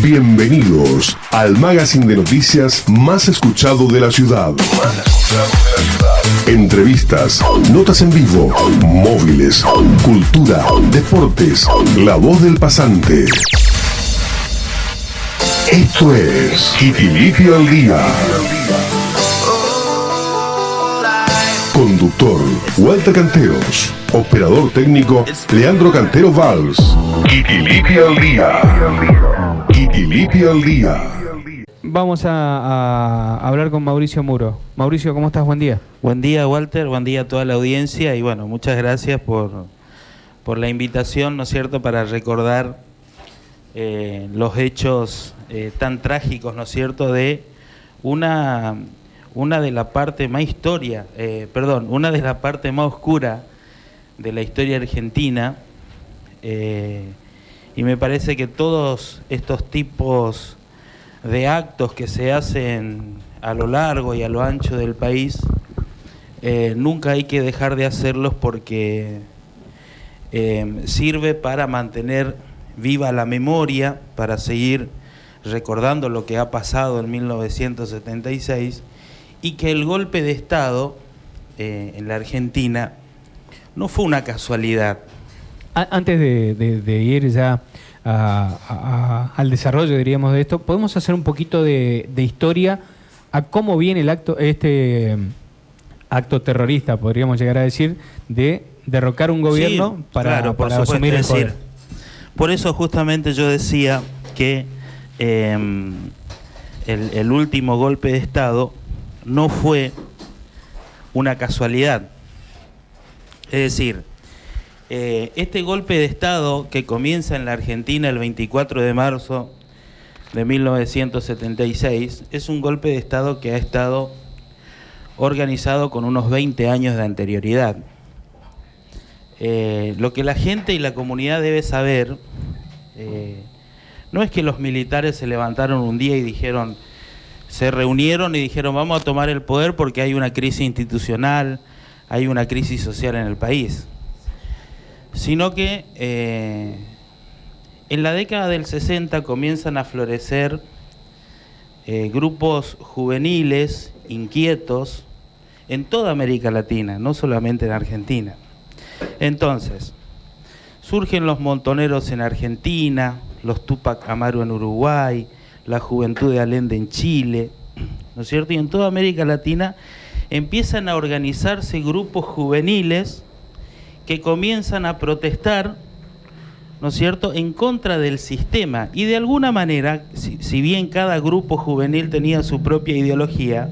Bienvenidos al magazine de noticias más escuchado de la ciudad. Entrevistas, notas en vivo, móviles, cultura, deportes, la voz del pasante. Esto es Kitilipi al Día. Conductor, Walter Canteros. Operador técnico, Leandro Cantero Valls. Kitilipi al Día. Kitilipi al Día. Vamos a hablar con Mauricio Muro. Mauricio, ¿cómo estás? Buen día. Buen día, Walter. Buen día a toda la audiencia. Y bueno, muchas gracias por la invitación, ¿no es cierto?, para recordar los hechos tan trágicos, ¿no es cierto?, de una de la parte más una de la parte más oscura de la historia argentina, y me parece que todos estos tipos de actos que se hacen a lo largo y a lo ancho del país, nunca hay que dejar de hacerlos porque sirve para mantener viva la memoria, para seguir recordando lo que ha pasado en 1976, y que el golpe de Estado en la Argentina no fue una casualidad. Antes de ir ya al desarrollo, diríamos, de esto, ¿podemos hacer un poquito de historia a cómo viene este acto terrorista, podríamos llegar a decir, de derrocar un gobierno? Sí, para asumir el poder? Por eso justamente yo decía que el último golpe de Estado no fue una casualidad. Es decir, este golpe de Estado que comienza en la Argentina el 24 de marzo de 1976 es un golpe de Estado que ha estado organizado con unos 20 años de anterioridad. Lo que la gente y la comunidad debe saber no es que los militares se levantaron un día y se reunieron y dijeron vamos a tomar el poder porque hay una crisis institucional, hay una crisis social en el país, sino que en la década del 60 comienzan a florecer grupos juveniles inquietos en toda América Latina, no solamente en Argentina. Entonces, surgen los montoneros en Argentina, los Túpac Amaru en Uruguay, la Juventud de Allende en Chile, ¿no es cierto? Y en toda América Latina empiezan a organizarse grupos juveniles que comienzan a protestar, ¿no es cierto?, en contra del sistema. Y de alguna manera, si bien cada grupo juvenil tenía su propia ideología,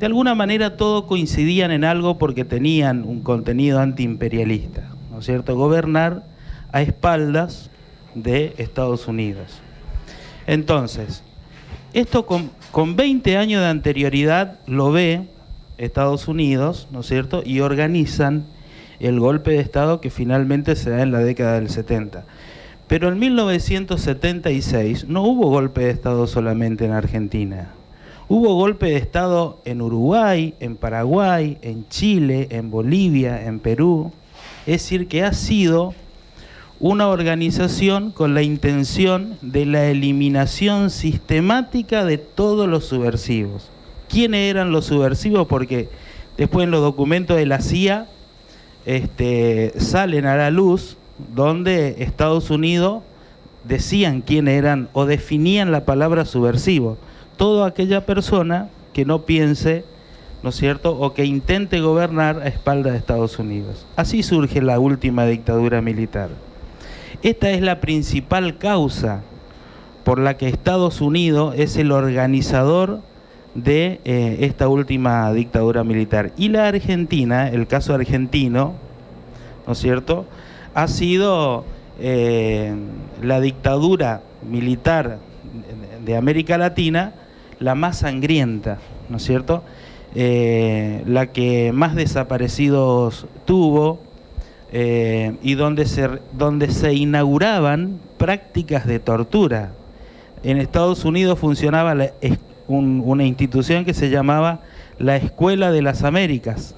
de alguna manera todos coincidían en algo porque tenían un contenido antiimperialista, ¿no es cierto?, gobernar a espaldas de Estados Unidos. Entonces, esto con 20 años de anterioridad lo ve Estados Unidos, ¿no es cierto?, y organizan el golpe de Estado que finalmente se da en la década del 70. Pero en 1976 no hubo golpe de Estado solamente en Argentina. Hubo golpe de Estado en Uruguay, en Paraguay, en Chile, en Bolivia, en Perú. Es decir, que ha sido una organización con la intención de la eliminación sistemática de todos los subversivos. ¿Quiénes eran los subversivos? Porque después en los documentos de la CIA salen a la luz donde Estados Unidos decían quiénes eran o definían la palabra subversivo. Toda aquella persona que no piense, ¿no es cierto?, o que intente gobernar a espaldas de Estados Unidos. Así surge la última dictadura militar. Esta es la principal causa por la que Estados Unidos es el organizador de esta última dictadura militar. Y la Argentina, el caso argentino, ¿no es cierto?, ha sido la dictadura militar de América Latina la más sangrienta, ¿no es cierto?, la que más desaparecidos tuvo, y donde se inauguraban prácticas de tortura. En Estados Unidos funcionaba una institución que se llamaba la Escuela de las Américas,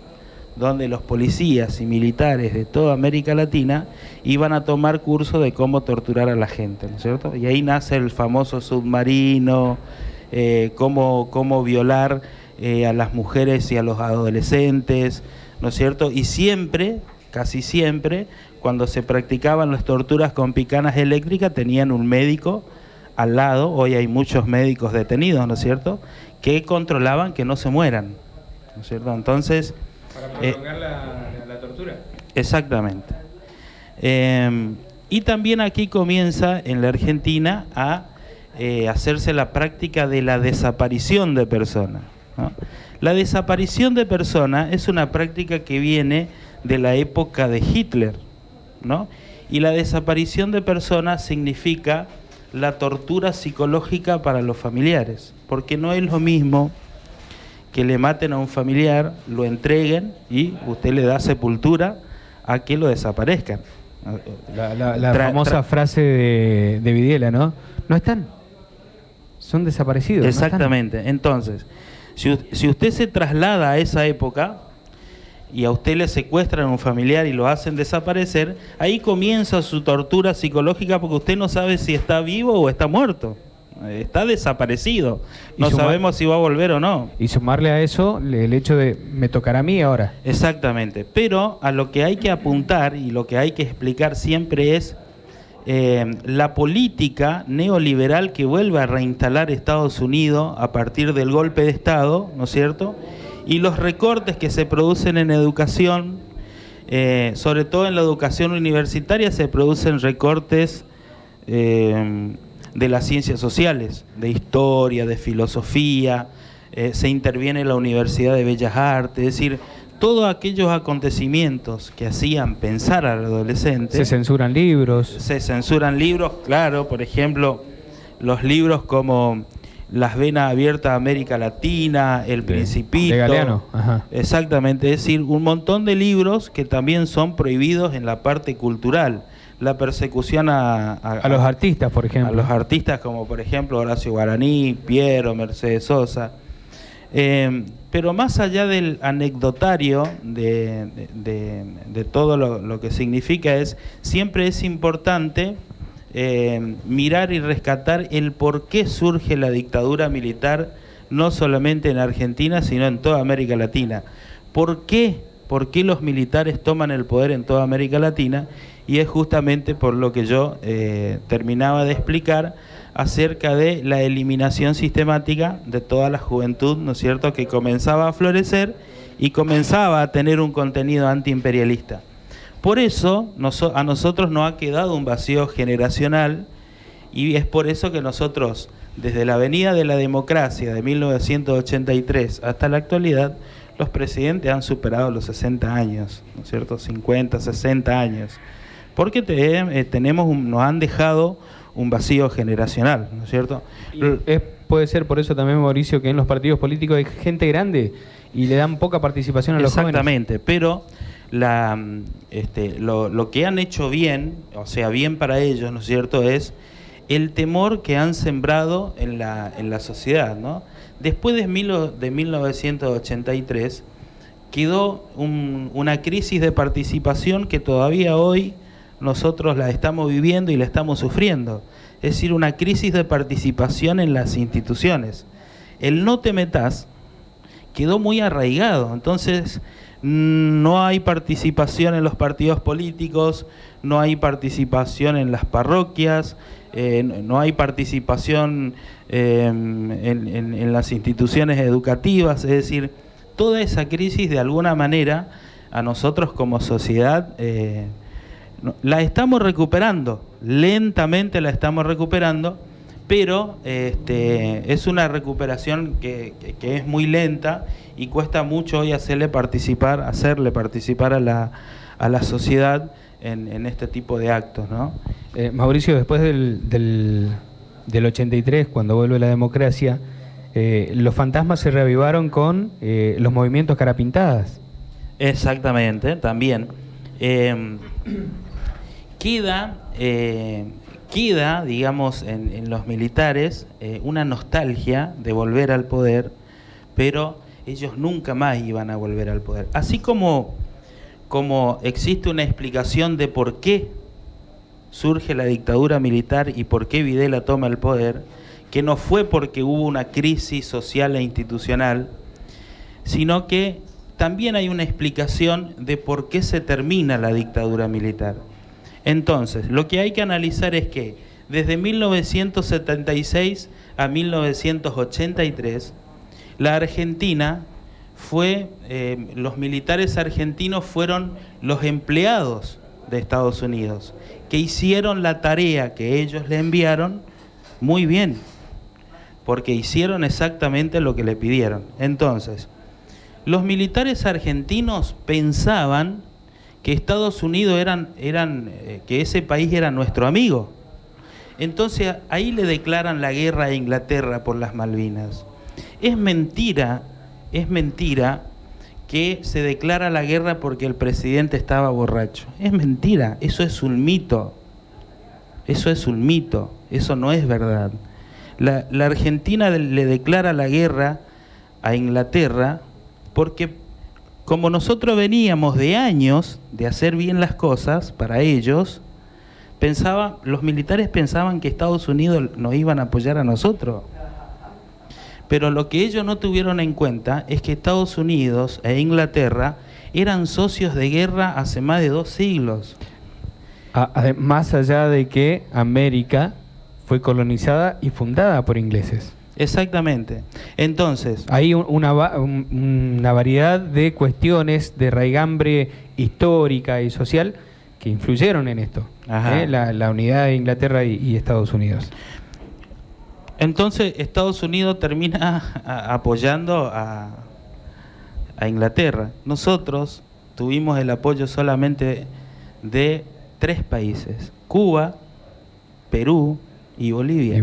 donde los policías y militares de toda América Latina iban a tomar curso de cómo torturar a la gente, ¿no es cierto? Y ahí nace el famoso submarino, cómo violar a las mujeres y a los adolescentes, ¿no es cierto? Y siempre, casi siempre, cuando se practicaban las torturas con picanas eléctricas, tenían un médico al lado. Hoy hay muchos médicos detenidos, ¿no es cierto?, que controlaban que no se mueran, ¿no es cierto? Entonces... Para prolongar la tortura. Exactamente. Y también aquí comienza en la Argentina a hacerse la práctica de la desaparición de personas, ¿no? La desaparición de personas es una práctica que viene de la época de Hitler, ¿no? Y la desaparición de personas significa la tortura psicológica para los familiares, porque no es lo mismo que le maten a un familiar, lo entreguen y usted le da sepultura, a que lo desaparezcan. La famosa frase de Videla, ¿no? No están, son desaparecidos. Exactamente. No están. Entonces, si usted se traslada a esa época y a usted le secuestran a un familiar y lo hacen desaparecer, ahí comienza su tortura psicológica, porque usted no sabe si está vivo o está muerto. Está desaparecido. No sabemos si va a volver o no. Y sumarle a eso el hecho de me tocará a mí ahora. Exactamente. Pero a lo que hay que apuntar y lo que hay que explicar siempre es la política neoliberal que vuelve a reinstalar Estados Unidos a partir del golpe de Estado, ¿no es cierto? Y los recortes que se producen en educación, sobre todo en la educación universitaria, se producen recortes de las ciencias sociales, de historia, de filosofía, se interviene en la Universidad de Bellas Artes, es decir, todos aquellos acontecimientos que hacían pensar al adolescente. Se censuran libros. Se censuran libros, claro, por ejemplo, los libros como Las venas abiertas de América Latina, El Principito. De Galeano. Ajá. Exactamente, es decir, un montón de libros que también son prohibidos en la parte cultural. La persecución a los artistas, por ejemplo. A los artistas como por ejemplo Horacio Guaraní, Piero, Mercedes Sosa. Pero más allá del anecdotario de todo lo que significa, siempre es importante mirar y rescatar el por qué surge la dictadura militar, no solamente en Argentina, sino en toda América Latina. ¿Por qué los militares toman el poder en toda América Latina? Y es justamente por lo que yo terminaba de explicar acerca de la eliminación sistemática de toda la juventud, ¿no es cierto?, que comenzaba a florecer y comenzaba a tener un contenido antiimperialista. Por eso a nosotros nos ha quedado un vacío generacional, y es por eso que nosotros, desde la Avenida de la Democracia de 1983 hasta la actualidad, los presidentes han superado los 60 años, ¿no es cierto?, 50, 60 años. Porque nos han dejado un vacío generacional, ¿no es cierto? Puede ser por eso también, Mauricio, que en los partidos políticos hay gente grande y le dan poca participación a los jóvenes. Exactamente, pero lo que han hecho bien, o sea, bien para ellos, ¿no es cierto?, es el temor que han sembrado en la sociedad, ¿no? Después de 1983 quedó una crisis de participación que todavía hoy nosotros la estamos viviendo y la estamos sufriendo. Es decir, una crisis de participación en las instituciones. El no te metas quedó muy arraigado, entonces no hay participación en los partidos políticos, no hay participación en las parroquias, no hay participación en las instituciones educativas. Es decir, toda esa crisis de alguna manera a nosotros como sociedad la estamos recuperando, lentamente la estamos recuperando, pero es una recuperación que es muy lenta y cuesta mucho hoy hacerle participar a la sociedad en este tipo de actos, ¿no? Mauricio, después del 83, cuando vuelve la democracia, los fantasmas se reavivaron con los movimientos carapintadas. Exactamente, también. Queda, digamos, en los militares una nostalgia de volver al poder, pero ellos nunca más iban a volver al poder. Así como existe una explicación de por qué surge la dictadura militar y por qué Videla toma el poder, que no fue porque hubo una crisis social e institucional, sino que también hay una explicación de por qué se termina la dictadura militar. Entonces, lo que hay que analizar es que desde 1976 a 1983, la Argentina los militares argentinos fueron los empleados de Estados Unidos, que hicieron la tarea que ellos le enviaron muy bien, porque hicieron exactamente lo que le pidieron. Entonces, los militares argentinos pensaban que Estados Unidos que ese país era nuestro amigo. Entonces ahí le declaran la guerra a Inglaterra por las Malvinas. Es mentira que se declara la guerra porque el presidente estaba borracho. Es mentira, eso es un mito. Eso es un mito, eso no es verdad. La Argentina le declara la guerra a Inglaterra porque como nosotros veníamos de años de hacer bien las cosas para ellos, los militares pensaban que Estados Unidos nos iban a apoyar a nosotros. Pero lo que ellos no tuvieron en cuenta es que Estados Unidos e Inglaterra eran socios de guerra hace más de 2 siglos. Más allá de que América fue colonizada y fundada por ingleses. Exactamente. Entonces, hay una variedad de cuestiones de raigambre histórica y social que influyeron en esto, la unidad de Inglaterra y Estados Unidos. Entonces Estados Unidos termina apoyando a Inglaterra. Nosotros tuvimos el apoyo solamente de 3 países: Cuba, Perú y Bolivia.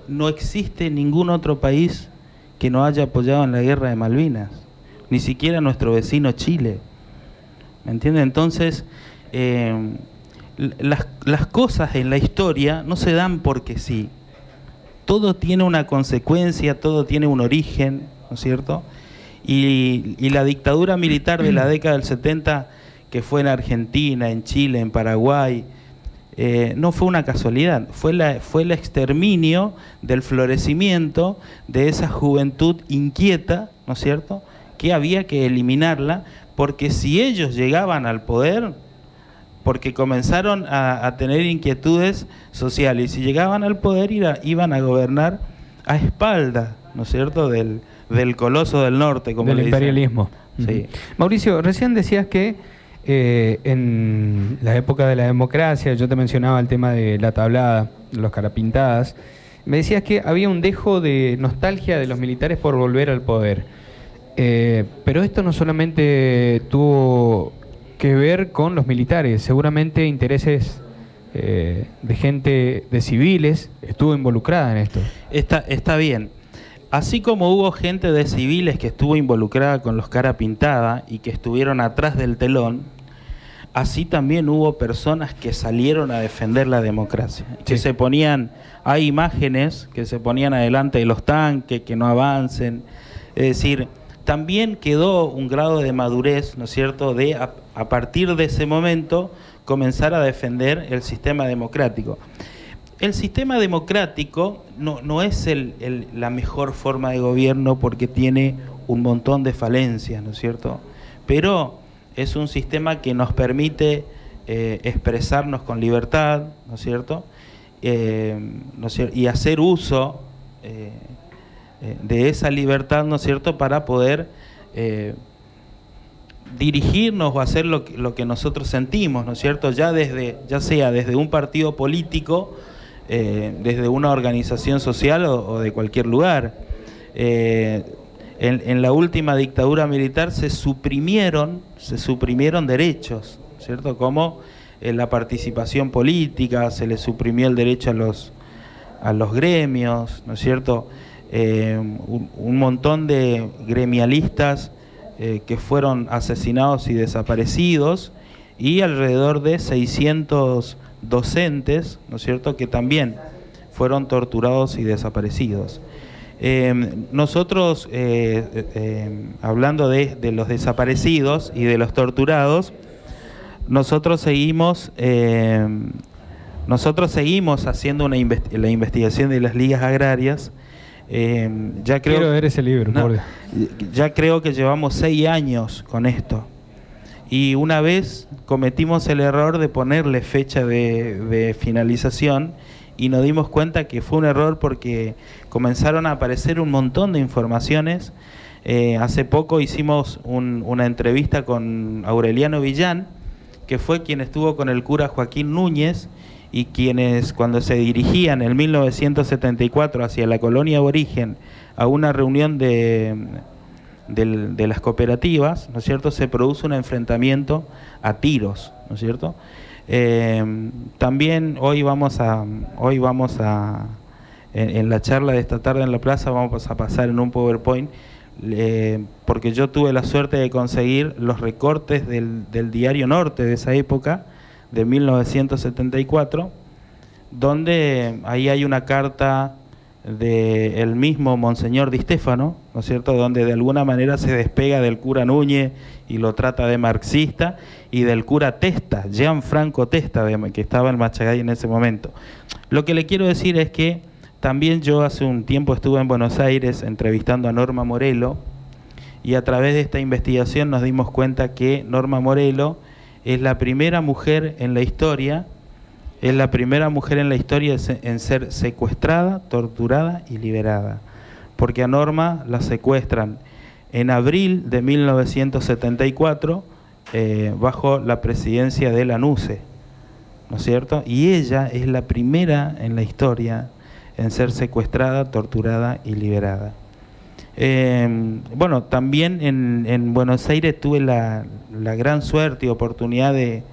No existe ningún otro país que nos haya apoyado en la guerra de Malvinas, ni siquiera nuestro vecino Chile. ¿Me entiende? Entonces, las cosas en la historia no se dan porque sí. Todo tiene una consecuencia, todo tiene un origen, ¿no es cierto? Y la dictadura militar de la década del 70, que fue en Argentina, en Chile, en Paraguay, no fue una casualidad, fue el exterminio del florecimiento de esa juventud inquieta, ¿no es cierto?, que había que eliminarla, porque si ellos llegaban al poder, porque comenzaron a tener inquietudes sociales, y si llegaban al poder iban a gobernar a espaldas, ¿no es cierto?, del coloso del norte, como del imperialismo. Sí. Mauricio, recién decías que en la época de la democracia, yo te mencionaba el tema de la tablada, los carapintadas, me decías que había un dejo de nostalgia de los militares por volver al poder. Pero esto no solamente tuvo que ver con los militares, seguramente intereses de gente, de civiles, estuvo involucrada en esto. Está bien. Así como hubo gente de civiles que estuvo involucrada con los cara pintada y que estuvieron atrás del telón, así también hubo personas que salieron a defender la democracia. Sí. Hay imágenes que se ponían adelante de los tanques, que no avancen. Es decir, también quedó un grado de madurez, ¿no es cierto?, de a partir de ese momento comenzar a defender el sistema democrático. El sistema democrático no es la mejor forma de gobierno porque tiene un montón de falencias, ¿no es cierto? Pero es un sistema que nos permite expresarnos con libertad, ¿no es cierto? Y hacer uso de esa libertad, ¿no es cierto?, para poder dirigirnos o hacer lo que nosotros sentimos, ¿no es cierto?, ya sea desde un partido político, desde una organización social o de cualquier lugar. En la última dictadura militar se suprimieron derechos, ¿cierto?, como la participación política, se le suprimió el derecho a los gremios, ¿no es cierto?, un montón de gremialistas que fueron asesinados y desaparecidos, y alrededor de 600 docentes, ¿no es cierto?, que también fueron torturados y desaparecidos. Nosotros, hablando de los desaparecidos y de los torturados, nosotros seguimos haciendo la investigación de las ligas agrarias. Quiero ver ese libro. Ya creo que llevamos 6 años con esto. Y una vez cometimos el error de ponerle fecha de finalización y nos dimos cuenta que fue un error porque comenzaron a aparecer un montón de informaciones. Hace poco hicimos una entrevista con Aureliano Villán, que fue quien estuvo con el cura Joaquín Núñez, y quienes, cuando se dirigían en 1974 hacia la colonia aborigen a una reunión de las cooperativas, ¿no es cierto?, se produce un enfrentamiento a tiros, ¿no es cierto? También hoy vamos a en la charla de esta tarde en la plaza vamos a pasar en un PowerPoint, porque yo tuve la suerte de conseguir los recortes del Diario Norte de esa época, de 1974, donde ahí hay una carta del mismo Monseñor Di Stéfano, ¿no es cierto?, donde de alguna manera se despega del cura Núñez y lo trata de marxista, y del cura Testa, Gianfranco Testa, que estaba en Machagay en ese momento. Lo que le quiero decir es que también yo hace un tiempo estuve en Buenos Aires entrevistando a Norma Morelo, y a través de esta investigación nos dimos cuenta que Norma Morelo es la primera mujer en la historia, en ser secuestrada, torturada y liberada. Porque a Norma la secuestran en abril de 1974 bajo la presidencia de Lanusse, ¿no es cierto? Y ella es la primera en la historia en ser secuestrada, torturada y liberada. Bueno, también en Buenos Aires tuve la gran suerte y oportunidad de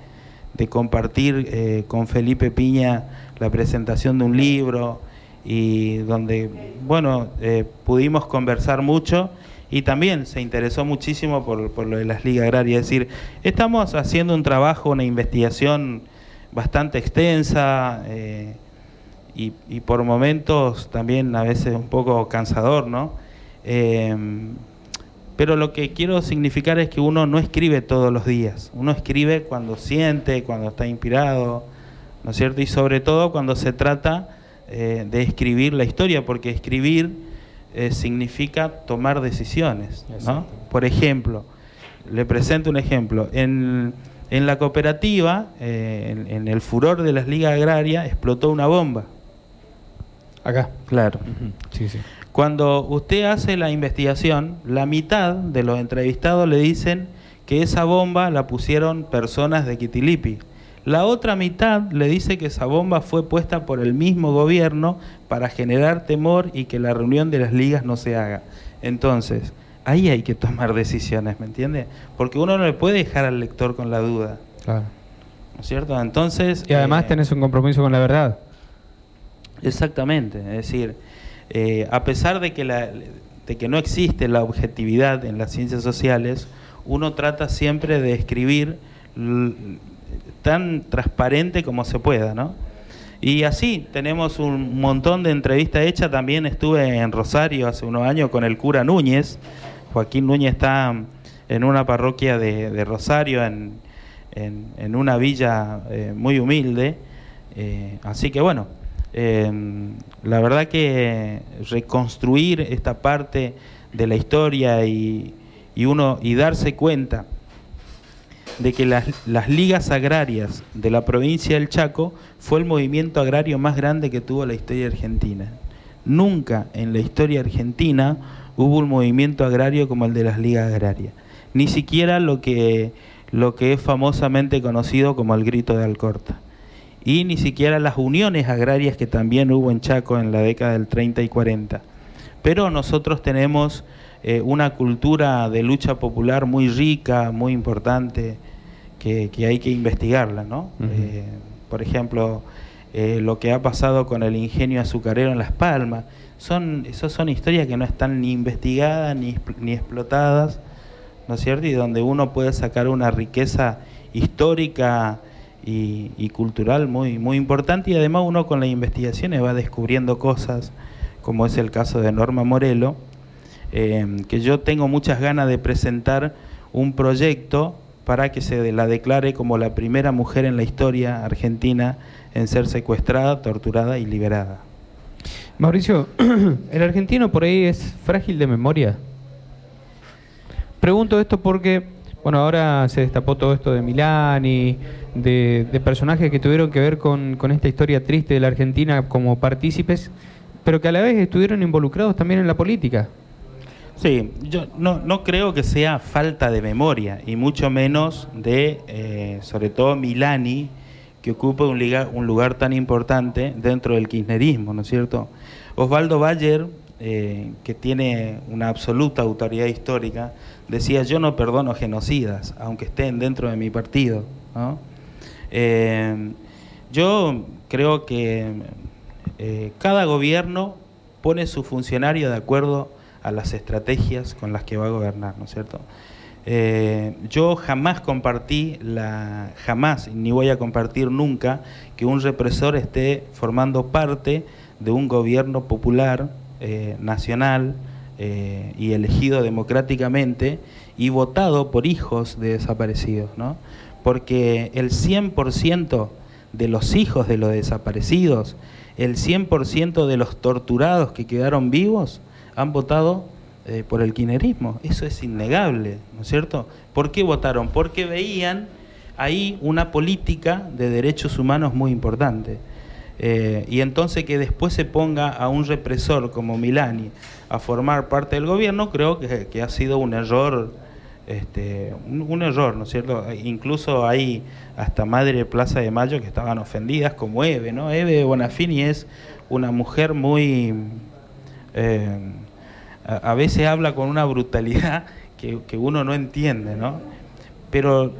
compartir con Felipe Piña la presentación de un libro, y donde, bueno, pudimos conversar mucho, y también se interesó muchísimo por lo de las ligas agrarias. Es decir, estamos haciendo un trabajo, una investigación bastante extensa, y por momentos también a veces un poco cansador, ¿no? Pero lo que quiero significar es que uno no escribe todos los días, uno escribe cuando siente, cuando está inspirado, ¿no es cierto? Y sobre todo cuando se trata de escribir la historia, porque escribir significa tomar decisiones, ¿no? Por ejemplo, le presento un ejemplo. En la cooperativa, en el furor de las ligas agrarias, explotó una bomba. Acá. Claro. Sí, sí. Cuando usted hace la investigación, la mitad de los entrevistados le dicen que esa bomba la pusieron personas de Quitilipi. La otra mitad le dice que esa bomba fue puesta por el mismo gobierno para generar temor y que la reunión de las ligas no se haga. Entonces, ahí hay que tomar decisiones, ¿me entiende? Porque uno no le puede dejar al lector con la duda. Claro. ¿No es cierto? Entonces... Y además tenés un compromiso con la verdad. Exactamente, es decir... a pesar de que no existe la objetividad en las ciencias sociales, uno trata siempre de escribir tan transparente como se pueda, ¿no? Y así tenemos un montón de entrevistas hechas. También estuve en Rosario hace unos años con el cura Núñez. Joaquín Núñez está en una parroquia de Rosario, en una villa muy humilde. Así que bueno, la verdad que reconstruir esta parte de la historia y darse cuenta de que las ligas agrarias de la provincia del Chaco fue el movimiento agrario más grande que tuvo la historia argentina. Nunca en la historia argentina hubo un movimiento agrario como el de las ligas agrarias, ni siquiera lo que es famosamente conocido como el Grito de Alcorta, y ni siquiera las uniones agrarias que también hubo en Chaco en la década del 30 y 40. Pero nosotros tenemos una cultura de lucha popular muy rica, muy importante, que hay que investigarla, ¿no? Por ejemplo, lo que ha pasado con el ingenio azucarero en Las Palmas, esas son historias que no están ni investigadas ni explotadas, ¿no es cierto? Y donde uno puede sacar una riqueza histórica y cultural muy, muy importante, y además uno con las investigaciones va descubriendo cosas como es el caso de Norma Morelo, que yo tengo muchas ganas de presentar un proyecto para que se la declare como la primera mujer en la historia argentina en ser secuestrada, torturada y liberada. Mauricio, ¿el argentino por ahí es frágil de memoria? Pregunto esto porque, bueno, ahora se destapó todo esto de Milani, de personajes que tuvieron que ver con esta historia triste de la Argentina como partícipes, pero que a la vez estuvieron involucrados también en la política. Sí, yo no creo que sea falta de memoria, y mucho menos de, sobre todo Milani, que ocupa un lugar tan importante dentro del kirchnerismo, ¿no es cierto? Osvaldo Bayer, que tiene una absoluta autoridad histórica, decía: yo no perdono genocidas, aunque estén dentro de mi partido, ¿no? Yo creo que cada gobierno pone su funcionario de acuerdo a las estrategias con las que va a gobernar, ¿no es cierto? Yo jamás compartí, jamás, ni voy a compartir nunca, que un represor esté formando parte de un gobierno popular, nacional, y elegido democráticamente y votado por hijos de desaparecidos, ¿no? Porque el 100% de los hijos de los desaparecidos, el 100% de los torturados que quedaron vivos, han votado por el kirchnerismo. Eso es innegable, ¿no es cierto? ¿Por qué votaron? Porque veían ahí una política de derechos humanos muy importante. Y entonces que después se ponga a un represor como Milani a formar parte del gobierno, creo que ha sido un error, un error, ¿no es cierto? Incluso hay hasta Madre de Plaza de Mayo que estaban ofendidas, como Eve, ¿no? Eve Bonafini es una mujer muy... a veces habla con una brutalidad que uno no entiende, ¿no? Pero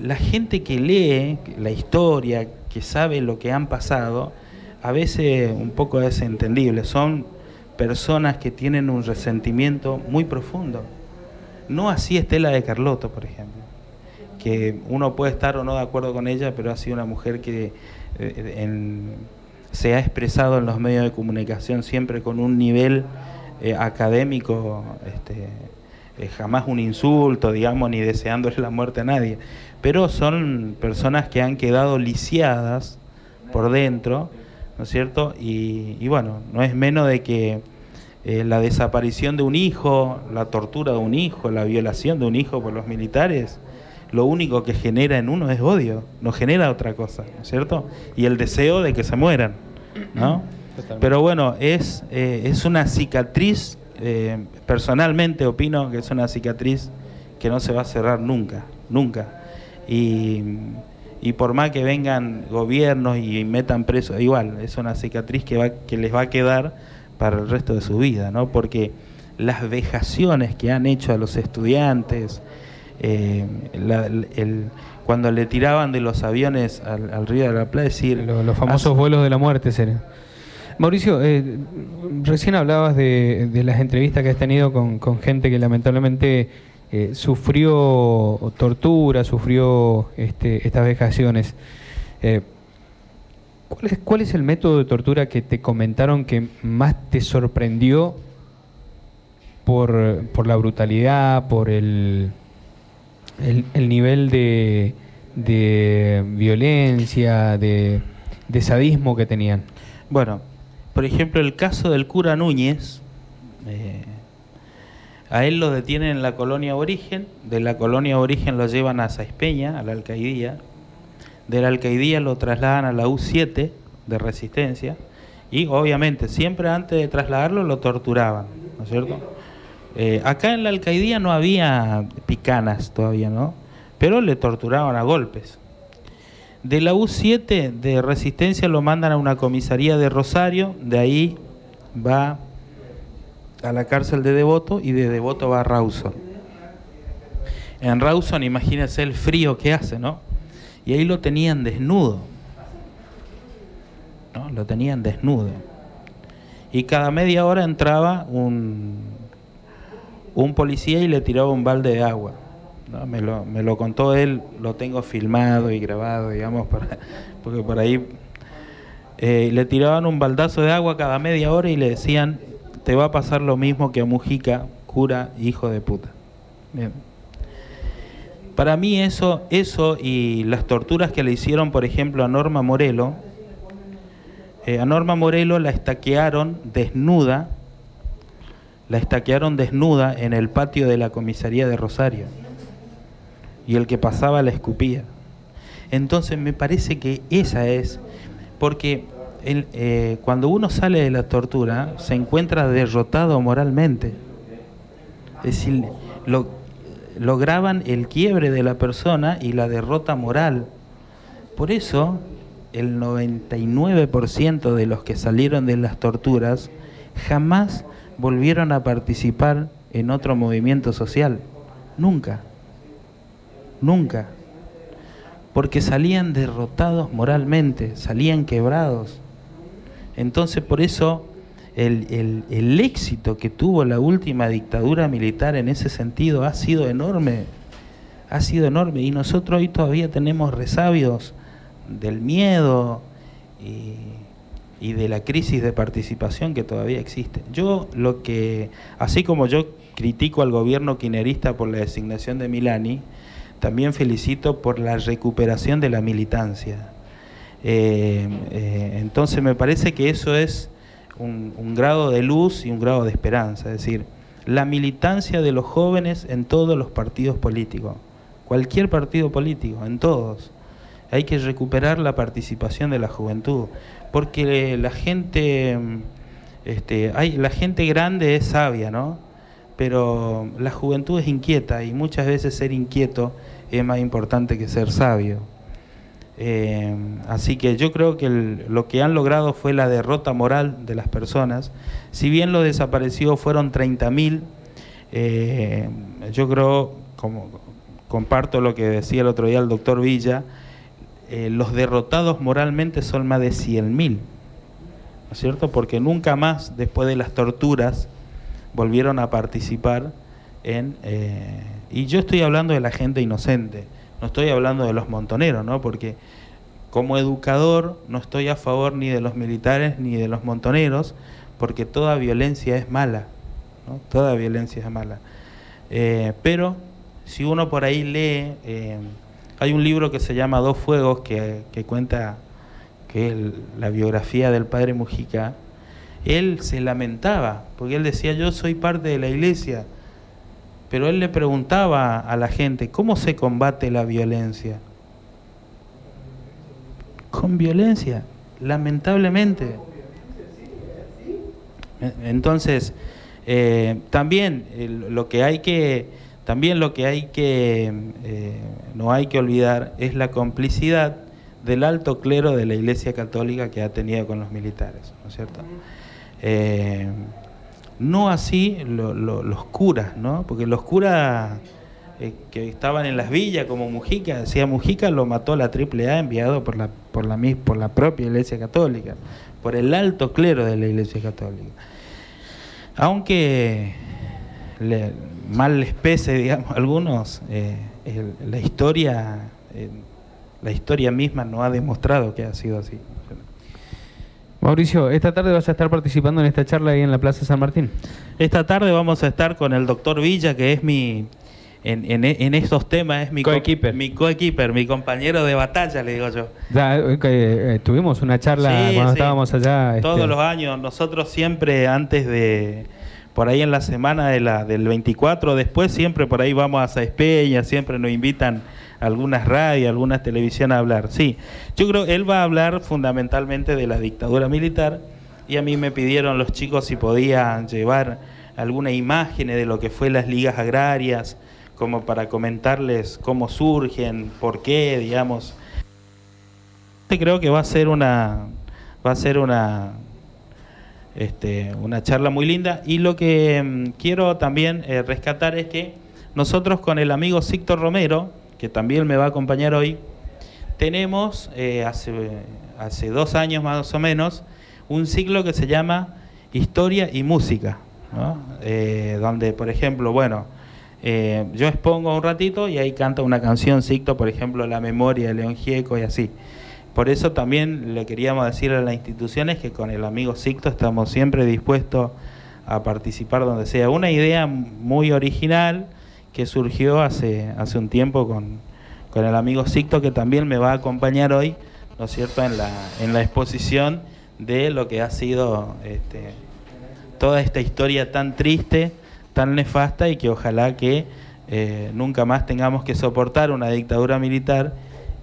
la gente que lee la historia, que sabe lo que han pasado, a veces un poco es entendible. Son personas que tienen un resentimiento muy profundo. No así Estela de Carlotto, por ejemplo, que uno puede estar o no de acuerdo con ella, pero ha sido una mujer que se ha expresado en los medios de comunicación siempre con un nivel académico, jamás un insulto, digamos, ni deseándole la muerte a nadie, pero son personas que han quedado lisiadas por dentro, ¿no es cierto? Y bueno, no es menos de que la desaparición de un hijo, la tortura de un hijo, la violación de un hijo por los militares, lo único que genera en uno es odio, no genera otra cosa, ¿no es cierto? Y el deseo de que se mueran, ¿no? Totalmente. Pero bueno, es una cicatriz, personalmente opino que es una cicatriz que no se va a cerrar nunca, nunca. Y por más que vengan gobiernos y metan presos, igual, es una cicatriz que les va a quedar para el resto de su vida, ¿no? Porque las vejaciones que han hecho a los estudiantes, cuando le tiraban de los aviones al Río de la Plata, decir... Los famosos vuelos de la muerte, sería. Mauricio, recién hablabas de las entrevistas que has tenido con gente que lamentablemente sufrió tortura, sufrió estas vejaciones. ¿Cuál es el método de tortura que te comentaron que más te sorprendió por la brutalidad, por el nivel de violencia, de sadismo que tenían? Bueno, por ejemplo, el caso del cura Núñez, a él lo detienen en la colonia Origen, de la colonia Origen lo llevan a Saizpeña, a la alcaidía, de la alcaidía lo trasladan a la U7 de Resistencia, y obviamente siempre antes de trasladarlo lo torturaban, ¿no es cierto? Acá en la alcaidía no había picanas todavía, ¿no? Pero le torturaban a golpes. De la U7 de Resistencia lo mandan a una comisaría de Rosario, de ahí va a la cárcel de Devoto y de Devoto va a Rawson. En Rawson, imagínense el frío que hace, ¿no? Y ahí lo tenían desnudo, ¿no? Lo tenían desnudo. Y cada media hora entraba un policía y le tiraba un balde de agua, ¿no? Me lo contó él, lo tengo filmado y grabado, digamos, porque por ahí le tiraban un baldazo de agua cada media hora y le decían, te va a pasar lo mismo que a Mujica, cura, hijo de puta. Bien. Para mí eso y las torturas que le hicieron, por ejemplo, a Norma Morelo la estaquearon desnuda en el patio de la comisaría de Rosario, y el que pasaba la escupía. Entonces me parece que esa es, porque cuando uno sale de la tortura se encuentra derrotado moralmente, es decir, lograban el quiebre de la persona y la derrota moral. Por eso el 99% de los que salieron de las torturas jamás volvieron a participar en otro movimiento social. Nunca. Porque salían derrotados moralmente, salían quebrados. Entonces, por eso el éxito que tuvo la última dictadura militar en ese sentido ha sido enorme. Y nosotros hoy todavía tenemos resabios del miedo y de la crisis de participación que todavía existe. Así como yo critico al gobierno kirchnerista por la designación de Milani, también felicito por la recuperación de la militancia. Entonces me parece que eso es un grado de luz y un grado de esperanza, es decir, la militancia de los jóvenes en todos los partidos políticos, cualquier partido político, en todos. Hay que recuperar la participación de la juventud, porque la gente grande es sabia, ¿no? Pero la juventud es inquieta, y muchas veces ser inquieto es más importante que ser sabio. Así que yo creo que lo que han logrado fue la derrota moral de las personas. Si bien los desaparecidos fueron 30.000, yo creo, como comparto lo que decía el otro día el doctor Villa, los derrotados moralmente son más de 100.000, ¿no es cierto? Porque nunca más, después de las torturas, volvieron a participar y yo estoy hablando de la gente inocente, no estoy hablando de los montoneros, ¿no? Porque como educador no estoy a favor ni de los militares ni de los montoneros, porque toda violencia es mala, ¿no? Toda violencia es mala. Pero si uno por ahí lee, hay un libro que se llama Dos Fuegos, que cuenta que es la biografía del padre Mujica. Él se lamentaba, porque él decía, yo soy parte de la iglesia, pero él le preguntaba a la gente, ¿cómo se combate la violencia? Con violencia, lamentablemente. Entonces, también no hay que olvidar es la complicidad del alto clero de la Iglesia Católica que ha tenido con los militares, ¿no es cierto? No así los curas, ¿no? Porque los curas que estaban en las villas, como Mujica, decía Mujica lo mató la AAA enviado por la propia Iglesia Católica, por el alto clero de la Iglesia Católica. Aunque mal les pese, digamos, a algunos, la historia misma no ha demostrado que ha sido así. Mauricio, esta tarde vas a estar participando en esta charla ahí en la Plaza San Martín. Esta tarde vamos a estar con el doctor Villa, que es en estos temas es mi coequiper, mi compañero de batalla, le digo yo. Ya, tuvimos una charla cuando estábamos allá. Todos los años, nosotros siempre antes de, por ahí en la semana del 24, después siempre por ahí vamos a Sáenz Peña, siempre nos invitan algunas radios, algunas televisiones a hablar. Sí, yo creo que él va a hablar fundamentalmente de la dictadura militar, y a mí me pidieron los chicos si podía llevar algunas imágenes de lo que fue las ligas agrarias, como para comentarles cómo surgen, por qué, digamos. Creo que va a ser una charla muy linda, y lo que quiero también rescatar es que nosotros con el amigo Síctor Romero, que también me va a acompañar hoy, tenemos hace 2 años más o menos un ciclo que se llama Historia y Música, ¿no? Donde, por ejemplo, yo expongo un ratito y ahí canta una canción Síctor, por ejemplo, La Memoria de León Gieco y así. Por eso también le queríamos decir a las instituciones que con el amigo Sixto estamos siempre dispuestos a participar donde sea. Una idea muy original que surgió hace un tiempo con el amigo Sixto, que también me va a acompañar hoy, ¿no es cierto?, en la exposición de lo que ha sido toda esta historia tan triste, tan nefasta, y que ojalá que nunca más tengamos que soportar una dictadura militar.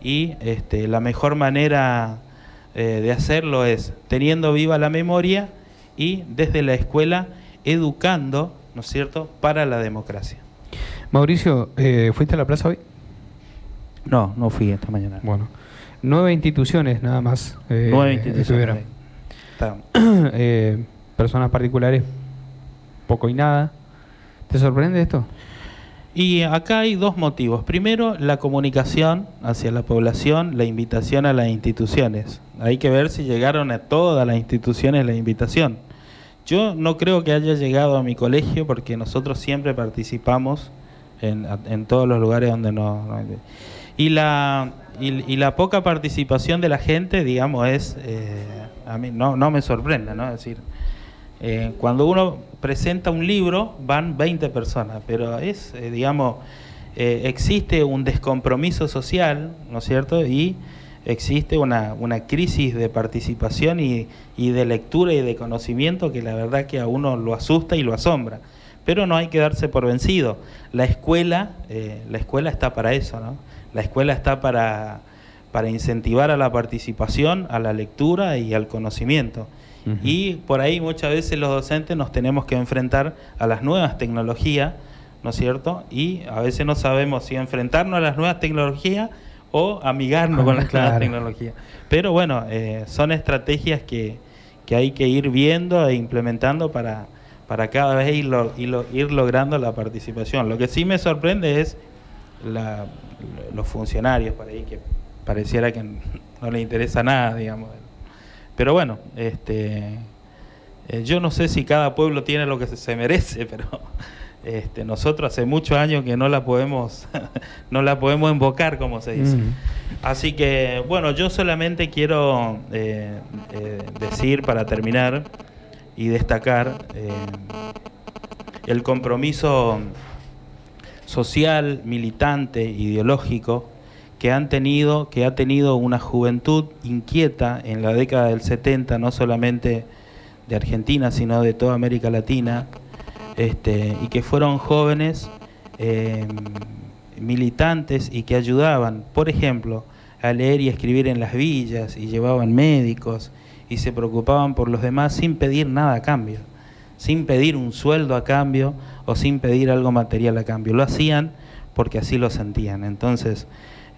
Y la mejor manera de hacerlo es teniendo viva la memoria y desde la escuela educando, ¿no es cierto?, para la democracia. Mauricio, ¿fuiste a la plaza hoy? No fui esta mañana. Bueno, 9 instituciones nada más. 9 instituciones. Personas particulares, poco y nada. ¿Te sorprende esto? Y acá hay dos motivos. Primero, la comunicación hacia la población, la invitación a las instituciones. Hay que ver si llegaron a todas las instituciones la invitación. Yo no creo que haya llegado a mi colegio, porque nosotros siempre participamos en todos los lugares donde no. Y la poca participación de la gente, digamos, a mí no me sorprende, ¿no? Es decir, cuando uno presenta un libro van 20 personas, pero existe un descompromiso social, ¿no es cierto? Y existe una crisis de participación y de lectura y de conocimiento que la verdad que a uno lo asusta y lo asombra. Pero no hay que darse por vencido. La escuela está para eso, ¿no? La escuela está para incentivar a la participación, a la lectura y al conocimiento. Uh-huh. Y por ahí muchas veces los docentes nos tenemos que enfrentar a las nuevas tecnologías, ¿no es cierto? Y a veces no sabemos si enfrentarnos a las nuevas tecnologías o amigarnos con las nuevas tecnologías. Pero bueno, son estrategias que hay que ir viendo e implementando para cada vez ir logrando la participación. Lo que sí me sorprende es los funcionarios por ahí, que pareciera que no les interesa nada, digamos. Pero bueno, yo no sé si cada pueblo tiene lo que se merece, pero nosotros hace muchos años que no la podemos invocar, como se dice. Así que, bueno, yo solamente quiero decir, para terminar y destacar, el compromiso social, militante, ideológico que ha tenido una juventud inquieta en la década del 70, no solamente de Argentina, sino de toda América Latina, y que fueron jóvenes militantes y que ayudaban, por ejemplo, a leer y escribir en las villas, y llevaban médicos y se preocupaban por los demás sin pedir nada a cambio, sin pedir un sueldo a cambio o sin pedir algo material a cambio. Lo hacían porque así lo sentían. Entonces,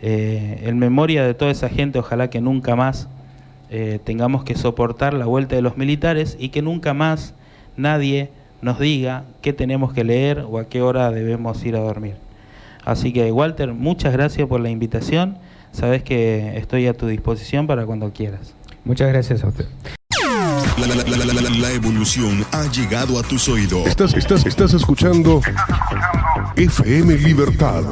en memoria de toda esa gente, ojalá que nunca más tengamos que soportar la vuelta de los militares y que nunca más nadie nos diga qué tenemos que leer o a qué hora debemos ir a dormir. Así que, Walter, muchas gracias por la invitación. Sabes que estoy a tu disposición para cuando quieras. Muchas gracias a usted. La evolución ha llegado a tus oídos. Estás escuchando FM Libertad.